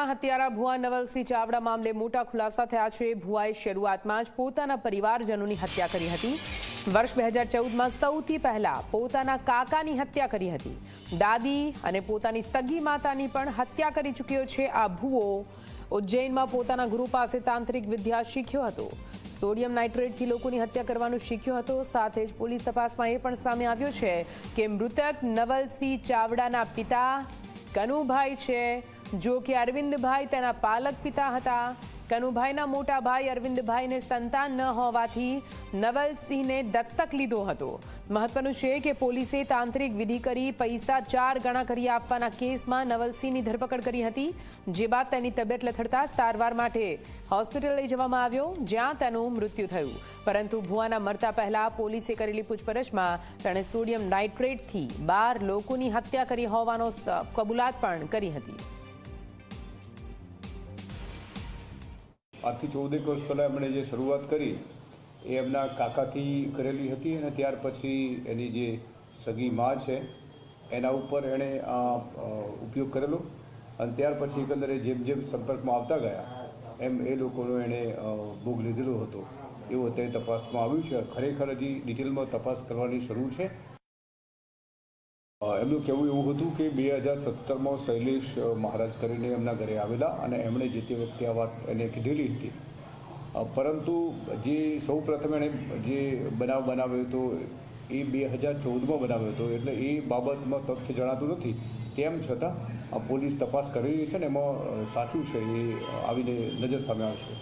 સુરતના હત્યારા ભુવા નવલસિંહ ચાવડા મામલે મોટા ખુલાસા થયા છે। ભુવાએ શરૂઆતમાં જ પોતાના પરિવારજનોની હત્યા કરી હતી। વર્ષ 2014માં સૌથી પહેલા પોતાના કાકાની હત્યા કરી હતી। દાદી અને પોતાની સગી માતાની પણ હત્યા કરી ચૂક્યો છે। આ ભુવો ઉજ્જૈનમાં પોતાના ગુરુ પાસે તાંત્રિક વિદ્યા શીખ્યો હતો। સોડિયમ નાઇટ્રેટથી લોકોની હત્યા કરવાનું શીખ્યો હતો। સાથે જ પોલીસ તપાસમાં એ પણ સામે આવ્યો છે કે મૃતક નવલસિંહ ચાવડાના પિતા કનુભાઈ છે, જો કે અરવિંદભાઈ તેના પાલક પિતા હતા। કનુભાઈના મોટા ભાઈ અરવિંદભાઈને સંતાન ન હોવાથી નવલસિંહને દત્તક લીધો હતો। મહત્વનું છે કે પોલીસે તાંત્રિક વિધિ કરી પૈસા 4 ગણા કરી આપવાના કેસમાં નવલસિંહની ધરપકડ કરી હતી। જે બાદ તેની તબિયત લથડતા સારવાર માટે હોસ્પિટલ લઈ જવામાં આવ્યો, જ્યાં તેનું મૃત્યુ થયું। પરંતુ ભુવાના મરતા પહેલા પોલીસે કરેલી પૂછપરછમાં તેણે સોડિયમ નાઇટ્રેટથી 12 લોકોની હત્યા કરી હોવાનો કબૂલાત પણ કરી હતી। આજથી 14 વર્ષ પહેલાં એમણે જે શરૂઆત કરી એ એમના કાકાથી કરેલી હતી અને ત્યાર પછી એની જે સગી મા છે એના ઉપર એણે ઉપયોગ કરેલો અને ત્યાર પછી એકંદરે જેમ જેમ સંપર્કમાં આવતા ગયા એમ એ લોકોનો એણે ભોગ લીધેલો હતો એવું અત્યારે તપાસમાં આવ્યું છે। ખરેખર હજી ડિટેલમાં તપાસ કરવાની શરૂ છે। એમનું કહેવું એવું હતું કે 2017માં શૈલેષ મહારાજ કરીને એમના ઘરે આવેલા અને એમણે જે તે વખતે આ વાત એને કીધેલી હતી, પરંતુ જે સૌ પ્રથમ એણે જે બનાવ બનાવ્યો હતો એ 2014માં બનાવ્યો હતો, એટલે એ બાબતમાં તથ્ય જણાતું નથી। તેમ છતાં પોલીસ તપાસ કરી રહી છે ને એમાં સાચું છે એ આવીને નજર સામે આવશે।